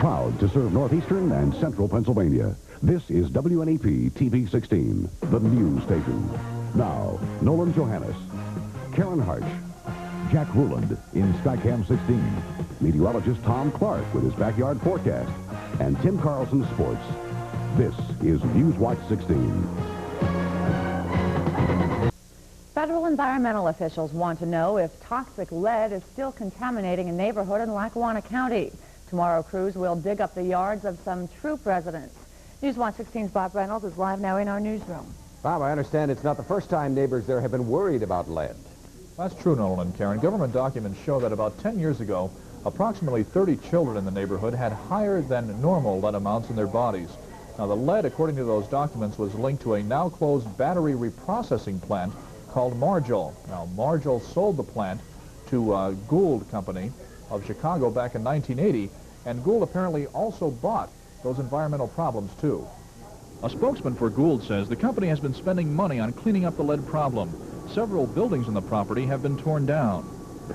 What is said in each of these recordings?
Proud to serve northeastern and central Pennsylvania. This is WNEP TV 16, the news station. Now, Nolan Johannes, Karen Harch, Jack Ruland in Skycam 16, meteorologist Tom Clark with his backyard forecast, and Tim Carlson Sports. This is Newswatch 16. Federal environmental officials want to know if toxic lead is still contaminating a neighborhood in Lackawanna County. Tomorrow, crews will dig up the yards of some troop residents. Newswatch 16's Bob Reynolds is live now in our newsroom. Bob, I understand it's not the first time neighbors there have been worried about lead. That's true, Nolan and Karen. Government documents show that about 10 years ago, approximately 30 children in the neighborhood had higher than normal lead amounts in their bodies. Now, the lead, according to those documents, was linked to a now-closed battery reprocessing plant called Margil. Now, Margil sold the plant to Gould Company of Chicago back in 1980, and Gould apparently also bought those environmental problems, too. A spokesman for Gould says the company has been spending money on cleaning up the lead problem. Several buildings on the property have been torn down.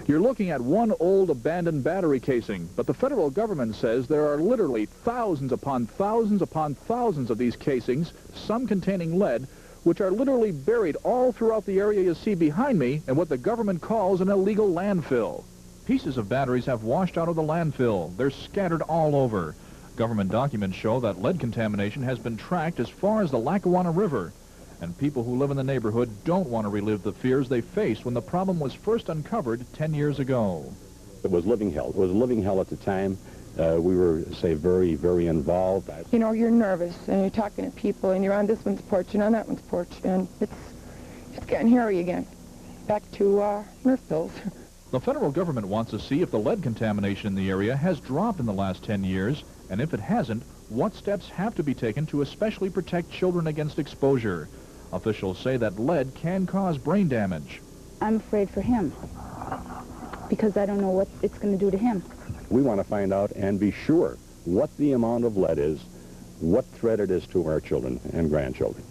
You're looking at one old abandoned battery casing, but the federal government says there are literally thousands upon thousands upon thousands of these casings, some containing lead, which are literally buried all throughout the area you see behind me in what the government calls an illegal landfill. Pieces of batteries have washed out of the landfill. They're scattered all over. Government documents show that lead contamination has been tracked as far as the Lackawanna River. And people who live in the neighborhood don't want to relive the fears they faced when the problem was first uncovered 10 years ago. It was living hell. It was living hell at the time. We were, say, very, very involved. You know, you're nervous, and you're talking to people, and you're on this one's porch and on that one's porch, and it's getting hairy again. Back to Nerf pills. The federal government wants to see if the lead contamination in the area has dropped in the last 10 years, and if it hasn't, what steps have to be taken to especially protect children against exposure. Officials say that lead can cause brain damage. I'm afraid for him, because I don't know what it's going to do to him. We want to find out and be sure what the amount of lead is, what threat it is to our children and grandchildren.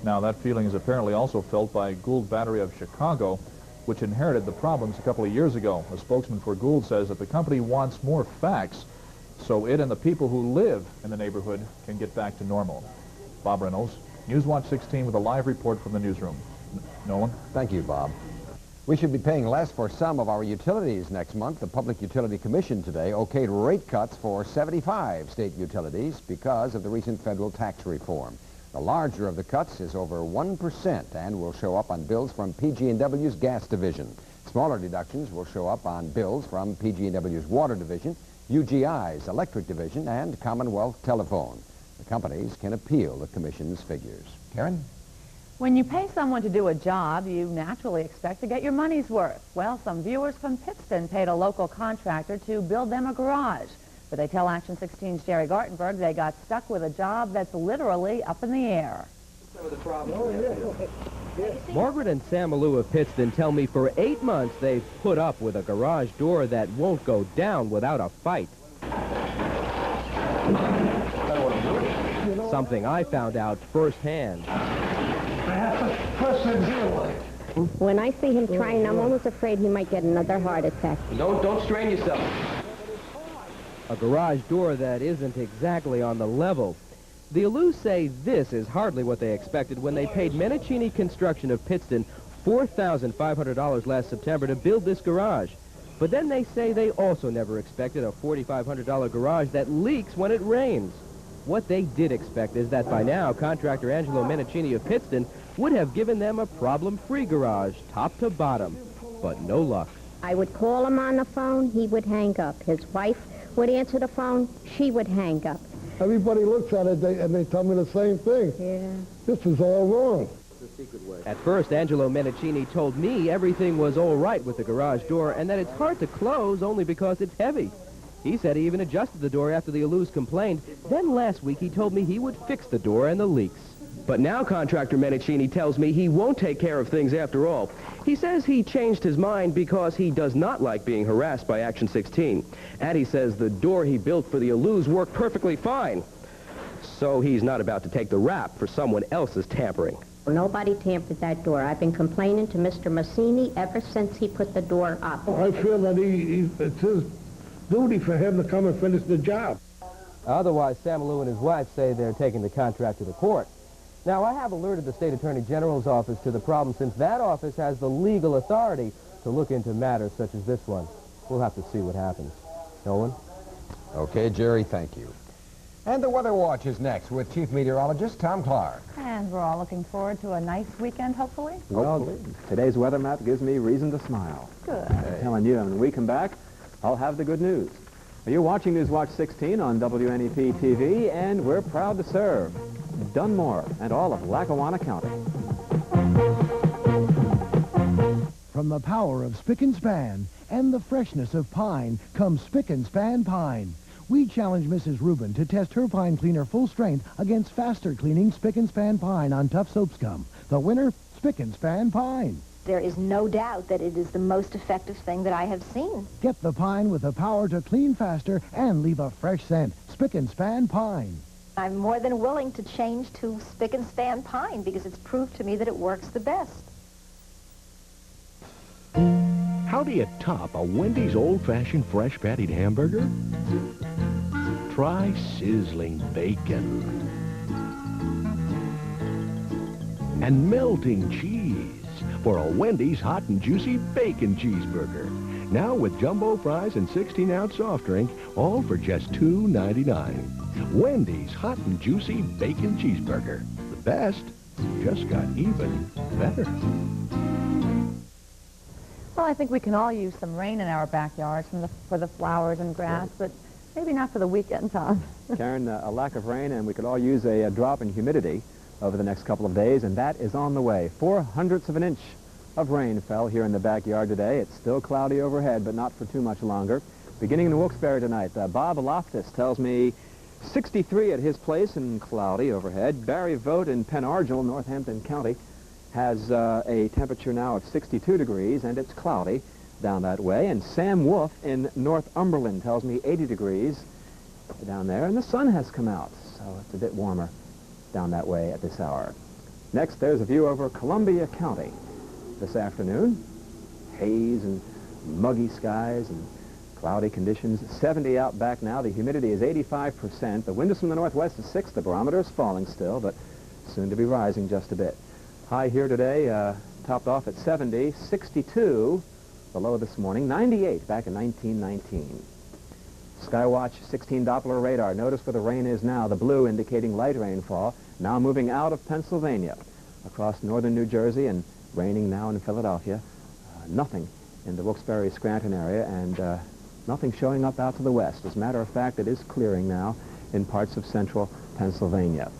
Now, that feeling is apparently also felt by Gould Battery of Chicago, which inherited the problems a couple of years ago. A spokesman for Gould says that the company wants more facts so it and the people who live in the neighborhood can get back to normal. Bob Reynolds, Newswatch 16 with a live report from the newsroom. Nolan? Thank you, Bob. We should be paying less for some of our utilities next month. The Public Utility Commission today okayed rate cuts for 75 state utilities because of the recent federal tax reform. The larger of the cuts is over 1% and will show up on bills from PG&W's gas division. Smaller deductions will show up on bills from PG&W's water division, UGI's electric division, and Commonwealth Telephone. The companies can appeal the Commission's figures. Karen? When you pay someone to do a job, you naturally expect to get your money's worth. Well, some viewers from Pittston paid a local contractor to build them a garage. But they tell Action 16's Jerry Gartenberg they got stuck with a job that's literally up in the air. Margaret and Sam Malou of Pittston tell me for 8 months they've put up with a garage door that won't go down without a fight. Something I found out firsthand. When I see him trying, I'm almost afraid he might get another heart attack. Don't strain yourself. A garage door that isn't exactly on the level. The Alous say this is hardly what they expected when they paid Menachini Construction of Pittston $4,500 last September to build this garage. But then they say they also never expected a $4,500 garage that leaks when it rains. What they did expect is that by now, contractor Angelo Menachini of Pittston would have given them a problem-free garage, top to bottom. But no luck. I would call him on the phone, he would hang up. His wife would answer the phone, she would hang up. Everybody looks at it and they tell me the same thing. Yeah. This is all wrong. At first, Angelo Menachini told me everything was all right with the garage door and that it's hard to close only because it's heavy. He said he even adjusted the door after the Alous complained. Then last week he told me he would fix the door and the leaks. But now contractor Menachini tells me he won't take care of things after all. He says he changed his mind because he does not like being harassed by Action 16. And he says the door he built for the Alous worked perfectly fine. So he's not about to take the rap for someone else's tampering. Nobody tampered that door. I've been complaining to Mr. Massini ever since he put the door up. I feel that it's his duty for him to come and finish the job. Otherwise, Samalou and his wife say they're taking the contract to the court. Now, I have alerted the State Attorney General's office to the problem since that office has the legal authority to look into matters such as this one. We'll have to see what happens. Nolan? Okay, Jerry, thank you. And the Weather Watch is next with Chief Meteorologist Tom Clark. And we're all looking forward to a nice weekend, hopefully. Well, today's weather map gives me reason to smile. Good. I'm telling you, when we come back, I'll have the good news. You're watching Newswatch 16 on WNEP TV, and we're proud to serve Dunmore and all of Lackawanna County. From the power of Spick and Span and the freshness of pine comes Spick and Span Pine. We challenge Mrs. Rubin to test her pine cleaner full strength against faster cleaning Spick and Span Pine on tough soap scum. The winner, Spick and Span Pine. There is no doubt that it is the most effective thing that I have seen. Get the pine with the power to clean faster and leave a fresh scent. Spick and Span Pine. I'm more than willing to change to Spick and Span Pine because it's proved to me that it works the best. How do you top a Wendy's old-fashioned fresh-pattied hamburger? Try sizzling bacon and melting cheese for a Wendy's hot and juicy bacon cheeseburger. Now with jumbo fries and 16-ounce soft drink, all for just $2.99. Wendy's hot and juicy bacon cheeseburger. The best just got even better. Well, I think we can all use some rain in our backyards for the flowers and grass, but maybe not for the weekend, Tom. Karen, a lack of rain, and we could all use a drop in humidity over the next couple of days, and that is on the way. 0.4 of an inch of rain fell here in the backyard today. It's still cloudy overhead, but not for too much longer. Beginning in Wilkes-Barre tonight, Bob Loftus tells me 63 at his place and cloudy overhead. Barry Vogt in Penargil, Northampton County, has a temperature now of 62 degrees, and it's cloudy down that way. And Sam Wolf in Northumberland tells me 80 degrees down there, and the sun has come out, so it's a bit warmer down that way at this hour. Next, there's a view over Columbia County this afternoon. Haze and muggy skies and cloudy conditions. 70 out back now. The humidity is 85%. The wind is from the northwest at 6. The barometer is falling still, but soon to be rising just a bit. High here today, topped off at 70, 62 the low this morning, 98 back in 1919. Skywatch 16 Doppler radar. Notice where the rain is now, the blue indicating light rainfall, now moving out of Pennsylvania across northern New Jersey and raining now in Philadelphia. Nothing in the Wilkes-Barre Scranton area, and nothing showing up out to the west. As a matter of fact, it is clearing now in parts of central Pennsylvania.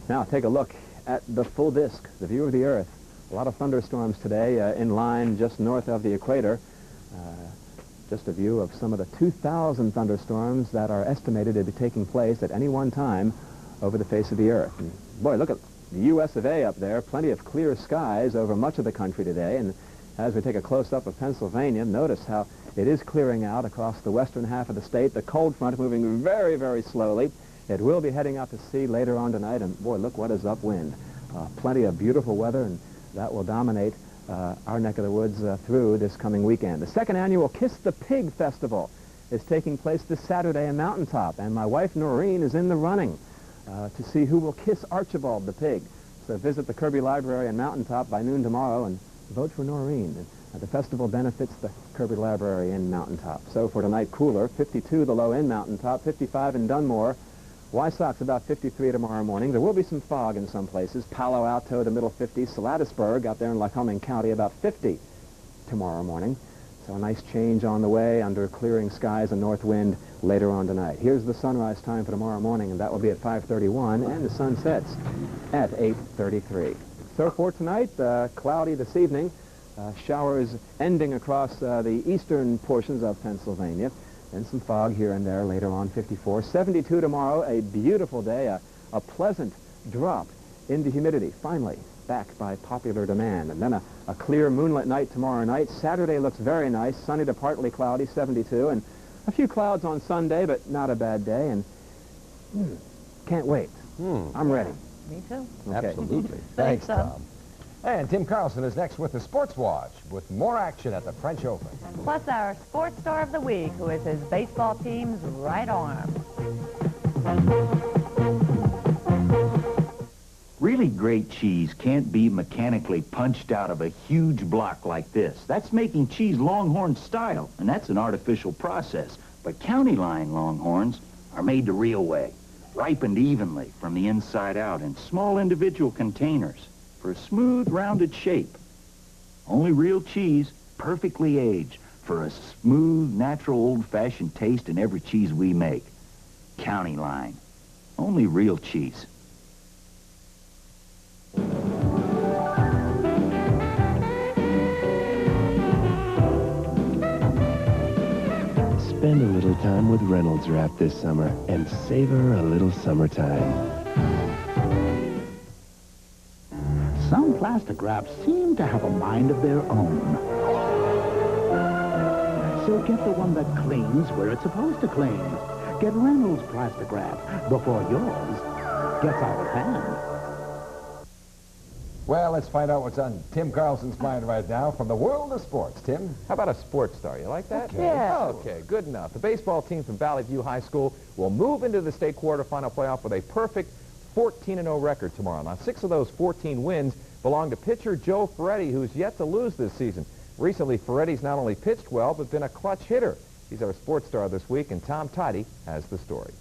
Now take a look at the full disk, the view of the Earth. A lot of thunderstorms today in line just north of the equator. Just a view of some of the 2,000 thunderstorms that are estimated to be taking place at any one time over the face of the Earth. And boy, look at the U.S. of A up there. Plenty of clear skies over much of the country today. And as we take a close-up of Pennsylvania, notice how it is clearing out across the western half of the state. The cold front moving very, very slowly. It will be heading out to sea later on tonight, and boy, look what is upwind. Plenty of beautiful weather, and that will dominate our neck of the woods through this coming weekend. The second annual Kiss the Pig Festival is taking place this Saturday in Mountaintop, and my wife Noreen is in the running to see who will kiss Archibald the pig. So visit the Kirby Library in Mountaintop by noon tomorrow and vote for Noreen. The festival benefits the Kirby Library in Mountaintop. So for tonight, cooler, 52 the low in Mountaintop, 55 in Dunmore. Wysock's about 53 tomorrow morning. There will be some fog in some places. Palo Alto, the middle 50s. Salatisburg, out there in Lycoming County, about 50 tomorrow morning. So a nice change on the way under clearing skies and north wind later on tonight. Here's the sunrise time for tomorrow morning, and that will be at 5:31, and the sun sets at 8:33. So for tonight, cloudy this evening. Showers ending across the eastern portions of Pennsylvania. And some fog here and there later on, 54. 72 tomorrow, a beautiful day, a pleasant drop in the humidity, finally back by popular demand. And then a clear moonlit night tomorrow night. Saturday looks very nice, sunny to partly cloudy, 72. And a few clouds on Sunday, but not a bad day. And can't wait. I'm ready. Me too. Okay. Absolutely. Thanks, Tom. And Tim Carlson is next with the Sports Watch with more action at the French Open. Plus our sports star of the week, who is his baseball team's right arm. Really great cheese can't be mechanically punched out of a huge block like this. That's making cheese Longhorn style, and that's an artificial process. But County Line Longhorns are made the real way, ripened evenly from the inside out in small individual containers for a smooth, rounded shape. Only real cheese, perfectly aged, for a smooth, natural, old-fashioned taste in every cheese we make. County Line. Only real cheese. Spend a little time with Reynolds Wrap this summer and savor a little summertime. Some plastic wraps seem to have a mind of their own. So get the one that cleans where it's supposed to clean. Get Reynolds plastic wrap before yours gets out of hand. Well, let's find out what's on Tim Carlson's mind right now from the world of sports. Tim? How about a sports star? You like that? Okay. Yeah. Okay, good enough. The baseball team from Valley View High School will move into the state quarterfinal playoff with a perfect 14-0 record tomorrow. Now, 6 of those 14 wins belong to pitcher Joe Ferretti, who's yet to lose this season. Recently, Ferretti's not only pitched well, but been a clutch hitter. He's our sports star this week, and Tom Tidy has the story.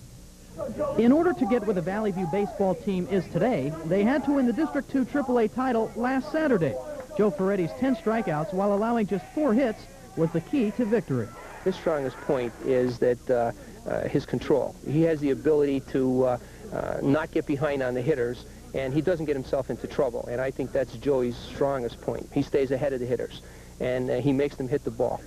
In order to get where the Valley View baseball team is today, they had to win the District 2 AAA title last Saturday. Joe Ferretti's 10 strikeouts while allowing just 4 hits was the key to victory. His strongest point is that his control. He has the ability to not get behind on the hitters, and he doesn't get himself into trouble. And I think that's Joey's strongest point. He stays ahead of the hitters, and he makes them hit the ball.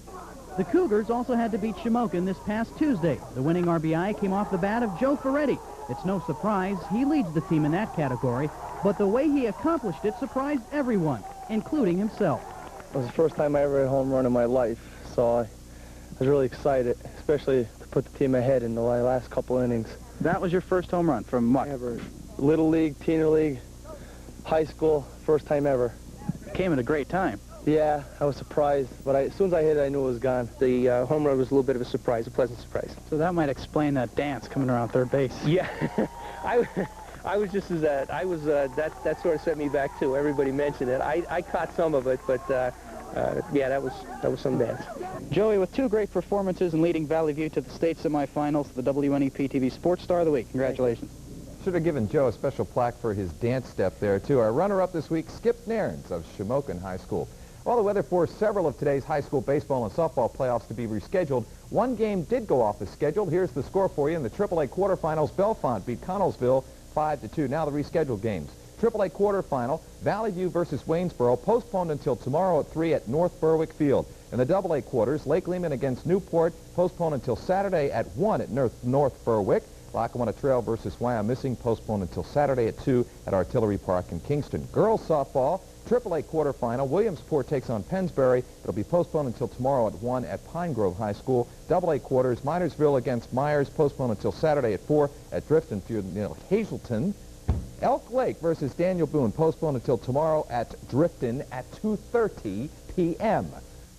The Cougars also had to beat Shamokin this past Tuesday. The winning RBI came off the bat of Joe Ferretti. It's no surprise he leads the team in that category, but the way he accomplished it surprised everyone, including himself. It was the first time I ever hit a home run in my life, so I was really excited, especially to put the team ahead in the last couple innings. That was your first home run from what? Ever. Little League, Teener League, high school, first time ever. It came at a great time. Yeah, I was surprised, but as soon as I hit it, I knew it was gone. The home run was a little bit of a surprise, a pleasant surprise. So that might explain that dance coming around third base. Yeah, I was just as that. That sort of set me back too. Everybody mentioned it. I caught some of it, but yeah, that was some dance. Joey, with 2 great performances and leading Valley View to the state semifinals, the WNEP TV Sports Star of the Week. Congratulations. Should have given Joe a special plaque for his dance step there, too. Our runner-up this week, Skip Nairns of Shamokin High School. Well, the weather forced several of today's high school baseball and softball playoffs to be rescheduled. One game did go off the schedule. Here's the score for you. In the AAA quarterfinals, Bellefonte beat Connellsville 5-2. Now the rescheduled games. AAA quarterfinal, Valley View versus Waynesboro, postponed until tomorrow at 3 at North Berwick Field. In the AA quarters, Lake Lehman against Newport, postponed until Saturday at 1 at North Berwick. Lackawanna Trail versus Wyomissing, postponed until Saturday at 2 at Artillery Park in Kingston. Girls softball, AAA quarterfinal, Williamsport takes on Pennsbury. It'll be postponed until tomorrow at 1 at Pine Grove High School. AA quarters, Minersville against Myers, postponed until Saturday at 4 at Drifton Field in Hazelton. Elk Lake versus Daniel Boone, postponed until tomorrow at Drifton at 2:30 p.m.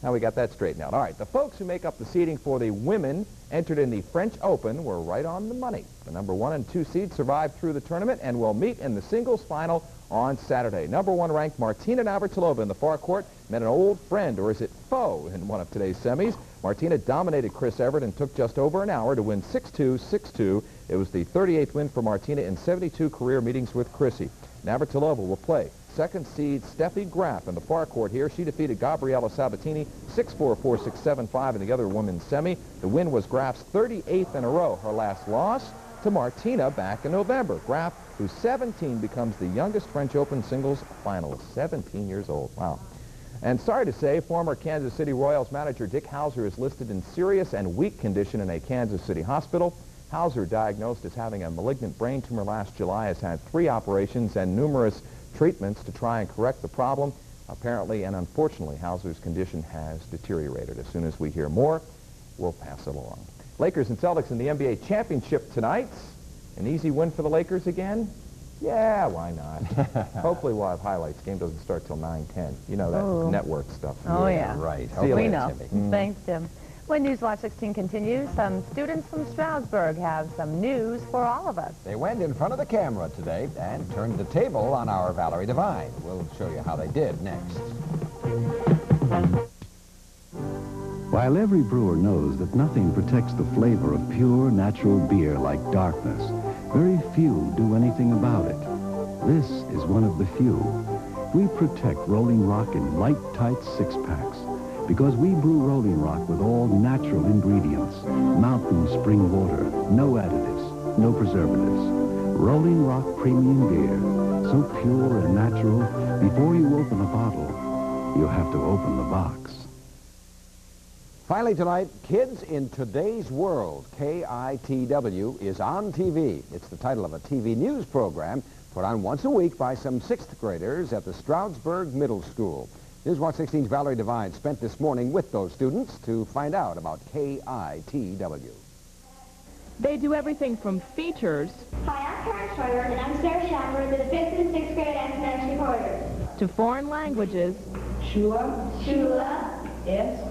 Now we got that straightened out. All right, the folks who make up the seeding for the women entered in the French Open were right on the money. The number 1 and 2 seeds survived through the tournament and will meet in the singles final on Saturday. Number 1 ranked Martina Navratilova in the far court met an old friend, or is it foe, in one of today's semis. Martina dominated Chris Everett and took just over an hour to win 6-2, 6-2. It was the 38th win for Martina in 72 career meetings with Chrissy. Navratilova will play second seed Steffi Graf in the far court here. She defeated Gabriela Sabatini 6-4, 4-6, 7-5 in the other women's semi. The win was Graf's 38th in a row. Her last loss to Martina back in November. Graf, who's 17, becomes the youngest French Open singles finalist. 17 years old. Wow. And sorry to say, former Kansas City Royals manager Dick Hauser is listed in serious and weak condition in a Kansas City hospital. Hauser, diagnosed as having a malignant brain tumor last July, has had 3 operations and numerous treatments to try and correct the problem. Apparently and unfortunately, Hauser's condition has deteriorated. As soon as we hear more, we'll pass it along. Lakers and Celtics in the NBA championship tonight. An easy win for the Lakers again? Yeah, why not? Hopefully we'll have highlights. Game doesn't start till 9:10. You know that network stuff. Oh, yeah. Right. See you We later, know. Timmy. Thanks, Tim. When Newswatch 16 continues, some students from Stroudsburg have some news for all of us. They went in front of the camera today and turned the table on our Valerie Devine. We'll show you how they did next. While every brewer knows that nothing protects the flavor of pure, natural beer like darkness, very few do anything about it. This is one of the few. We protect Rolling Rock in light, tight six-packs because we brew Rolling Rock with all natural ingredients. Mountain spring water, no additives, no preservatives. Rolling Rock Premium Beer, so pure and natural, before you open a bottle, you have to open the box. Finally tonight, Kids in Today's World, KITW, is on TV. It's the title of a TV news program put on once a week by some 6th graders at the Stroudsburg Middle School. Newswatch 16's Valerie Devine spent this morning with those students to find out about KITW. They do everything from features. Hi, I'm Harch, and I'm Sarah Schaffer, the 5th and 6th grade SMS reporters. To foreign languages. Shula. It's.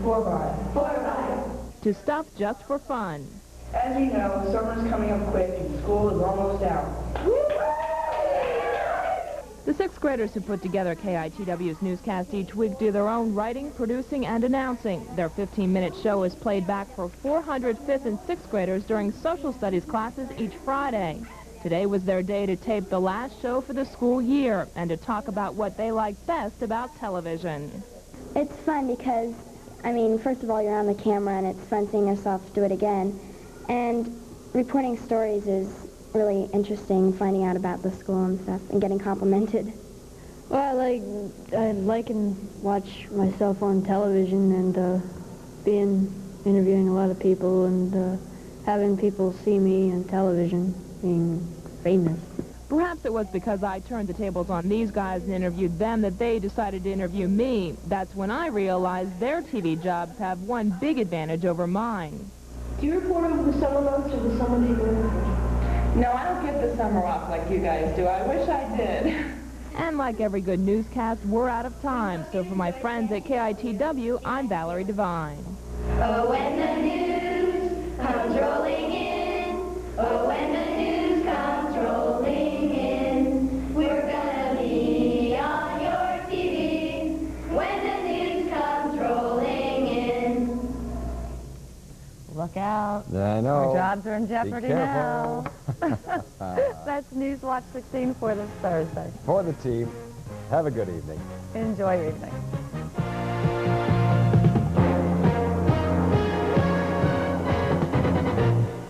Four-by. To stuff just for fun. As you know, summer's coming up quick and school is almost out. The 6th graders who put together KITW's newscast each week do their own writing, producing, and announcing. Their 15-minute show is played back for 400 5th and 6th graders during social studies classes each Friday. Today was their day to tape the last show for the school year and to talk about what they like best about television. It's fun because, I mean, first of all, you're on the camera and it's fun seeing yourself do it again. And reporting stories is really interesting, finding out about the school and stuff, and getting complimented. Well, I like and watch myself on television and interviewing a lot of people and having people see me on television, being famous. Perhaps it was because I turned the tables on these guys and interviewed them that they decided to interview me. That's when I realized their TV jobs have one big advantage over mine. Do you report over the summer months or the summer people? No, I don't get the summer off like you guys do. I wish I did. And like every good newscast, we're out of time. So for my friends at KITW, I'm Valerie Devine. Oh, when the news comes rolling in. Oh, when the news comes rolling in. We're gonna be on your TV. When the news comes rolling in. Look out. I know. Our jobs are in jeopardy now. That's Newswatch 16 for this Thursday. For the team, have a good evening. Enjoy your evening.